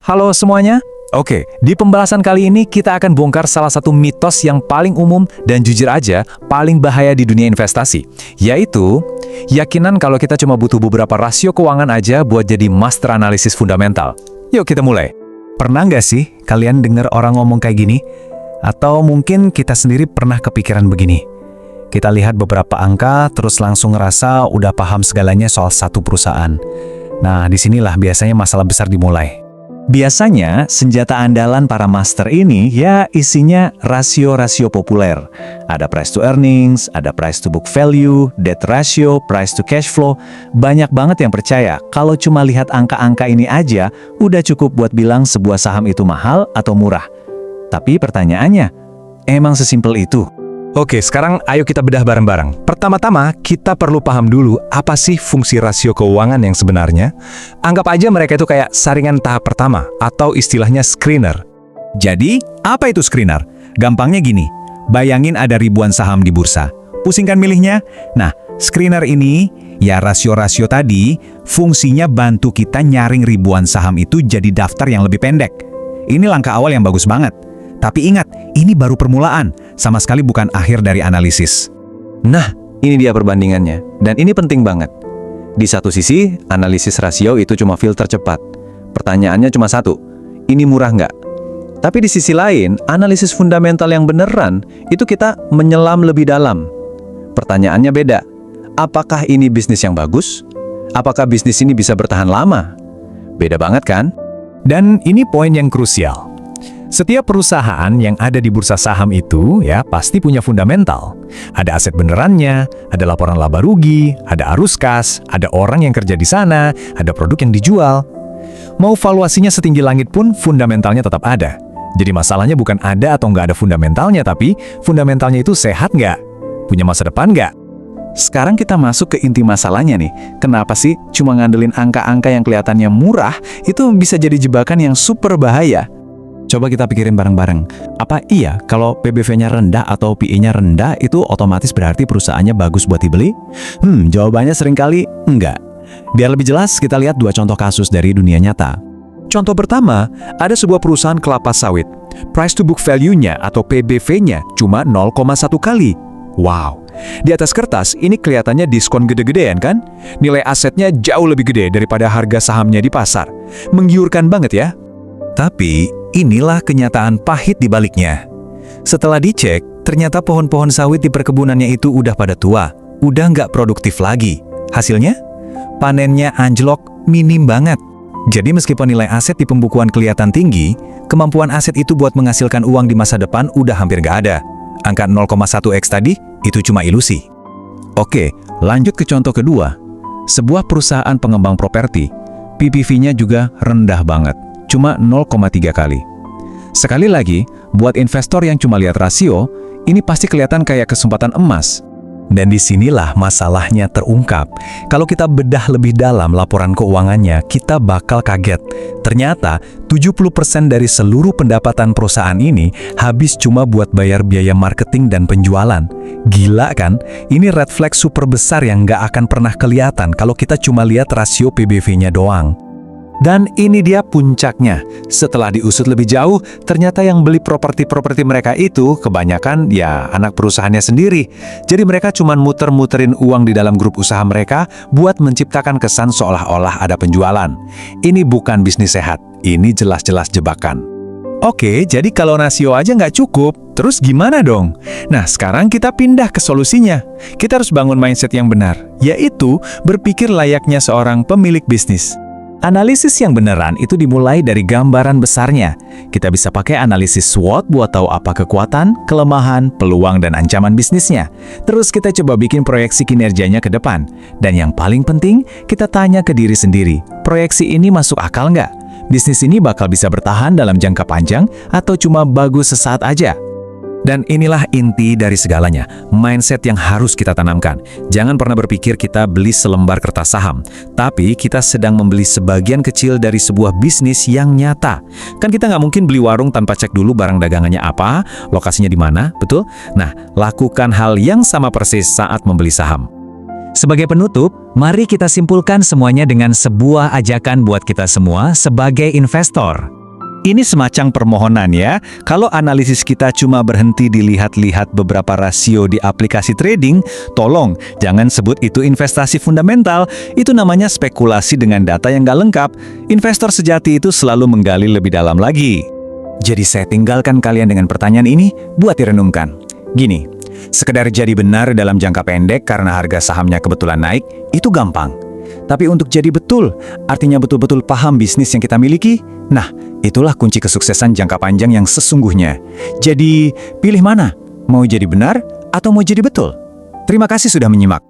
Halo semuanya. Oke, di pembahasan kali ini kita akan bongkar salah satu mitos yang paling umum dan jujur aja paling bahaya di dunia investasi, yaitu yakinan kalau kita cuma butuh beberapa rasio keuangan aja buat jadi master analisis fundamental. Yuk kita mulai. Pernah nggak sih kalian dengar orang ngomong kayak gini? Atau mungkin kita sendiri pernah kepikiran begini? Kita lihat beberapa angka terus langsung ngerasa udah paham segalanya soal satu perusahaan. Nah, disinilah biasanya masalah besar dimulai. Biasanya, senjata andalan para master ini ya isinya rasio-rasio populer. Ada price to earnings, ada price to book value, debt ratio, price to cash flow. Banyak banget yang percaya kalau cuma lihat angka-angka ini aja, udah cukup buat bilang sebuah saham itu mahal atau murah. Tapi pertanyaannya, emang sesimpel itu? Oke, sekarang ayo kita bedah bareng-bareng. Pertama-tama, kita perlu paham dulu apa sih fungsi rasio keuangan yang sebenarnya. Anggap aja mereka itu kayak saringan tahap pertama, atau istilahnya screener. Jadi, apa itu screener? Gampangnya gini, bayangin ada ribuan saham di bursa. Pusingkan milihnya? Nah, screener ini, ya rasio-rasio tadi, fungsinya bantu kita nyaring ribuan saham itu jadi daftar yang lebih pendek. Ini langkah awal yang bagus banget. Tapi ingat, ini baru permulaan, sama sekali bukan akhir dari analisis. Nah, ini dia perbandingannya, dan ini penting banget. Di satu sisi, analisis rasio itu cuma filter cepat. Pertanyaannya cuma satu, ini murah nggak? Tapi di sisi lain, analisis fundamental yang beneran, itu kita menyelam lebih dalam. Pertanyaannya beda, apakah ini bisnis yang bagus? Apakah bisnis ini bisa bertahan lama? Beda banget kan? Dan ini poin yang krusial. Setiap perusahaan yang ada di bursa saham itu ya pasti punya fundamental. Ada aset benerannya, ada laporan laba rugi, ada arus kas, ada orang yang kerja di sana, ada produk yang dijual. Mau valuasinya setinggi langit pun fundamentalnya tetap ada. Jadi masalahnya bukan ada atau nggak ada fundamentalnya, tapi fundamentalnya itu sehat nggak? Punya masa depan nggak? Sekarang kita masuk ke inti masalahnya nih. Kenapa sih cuma ngandelin angka-angka yang kelihatannya murah itu bisa jadi jebakan yang super bahaya? Coba kita pikirin bareng-bareng. Apa iya kalau PBV-nya rendah atau PE-nya rendah itu otomatis berarti perusahaannya bagus buat dibeli? Jawabannya seringkali enggak. Biar lebih jelas, kita lihat dua contoh kasus dari dunia nyata. Contoh pertama, ada sebuah perusahaan kelapa sawit. Price to book value-nya atau PBV-nya cuma 0,1 kali. Wow, di atas kertas ini kelihatannya diskon gede-gedean kan? Nilai asetnya jauh lebih gede daripada harga sahamnya di pasar. Menggiurkan banget ya? Tapi, inilah kenyataan pahit di baliknya. Setelah dicek, ternyata pohon-pohon sawit di perkebunannya itu udah pada tua, udah nggak produktif lagi. Hasilnya? Panennya anjlok minim banget. Jadi meskipun nilai aset di pembukuan kelihatan tinggi, kemampuan aset itu buat menghasilkan uang di masa depan udah hampir nggak ada. Angka 0,1x tadi, itu cuma ilusi. Oke, lanjut ke contoh kedua. Sebuah perusahaan pengembang properti, PPV-nya juga rendah banget. Cuma 0,3 kali. Sekali lagi, buat investor yang cuma lihat rasio, ini pasti kelihatan kayak kesempatan emas. Dan disinilah masalahnya terungkap. Kalau kita bedah lebih dalam laporan keuangannya, kita bakal kaget. Ternyata, 70% dari seluruh pendapatan perusahaan ini habis cuma buat bayar biaya marketing dan penjualan. Gila kan? Ini red flag super besar yang nggak akan pernah kelihatan kalau kita cuma lihat rasio PBV-nya doang. Dan ini dia puncaknya. Setelah diusut lebih jauh, ternyata yang beli properti-properti mereka itu kebanyakan ya anak perusahaannya sendiri. Jadi mereka cuma muter-muterin uang di dalam grup usaha mereka buat menciptakan kesan seolah-olah ada penjualan. Ini bukan bisnis sehat, ini jelas-jelas jebakan. Oke, jadi kalau rasio aja nggak cukup, terus gimana dong? Nah, sekarang kita pindah ke solusinya. Kita harus bangun mindset yang benar, yaitu berpikir layaknya seorang pemilik bisnis. Analisis yang beneran itu dimulai dari gambaran besarnya. Kita bisa pakai analisis SWOT buat tahu apa kekuatan, kelemahan, peluang, dan ancaman bisnisnya. Terus kita coba bikin proyeksi kinerjanya ke depan. Dan yang paling penting, kita tanya ke diri sendiri, proyeksi ini masuk akal nggak? Bisnis ini bakal bisa bertahan dalam jangka panjang atau cuma bagus sesaat aja? Dan inilah inti dari segalanya, mindset yang harus kita tanamkan. Jangan pernah berpikir kita beli selembar kertas saham, tapi kita sedang membeli sebagian kecil dari sebuah bisnis yang nyata. Kan kita nggak mungkin beli warung tanpa cek dulu barang dagangannya apa, lokasinya di mana, betul? Nah, lakukan hal yang sama persis saat membeli saham. Sebagai penutup, mari kita simpulkan semuanya dengan sebuah ajakan buat kita semua sebagai investor. Ini semacam permohonan ya. Kalau analisis kita cuma berhenti dilihat-lihat beberapa rasio di aplikasi trading, tolong jangan sebut itu investasi fundamental. Itu namanya spekulasi dengan data yang nggak lengkap. Investor sejati itu selalu menggali lebih dalam lagi. Jadi saya tinggalkan kalian dengan pertanyaan ini buat direnungkan. Gini, sekedar jadi benar dalam jangka pendek karena harga sahamnya kebetulan naik, itu gampang. Tapi untuk jadi betul, artinya betul-betul paham bisnis yang kita miliki, nah, itulah kunci kesuksesan jangka panjang yang sesungguhnya. Jadi, pilih mana? Mau jadi benar atau mau jadi betul? Terima kasih sudah menyimak.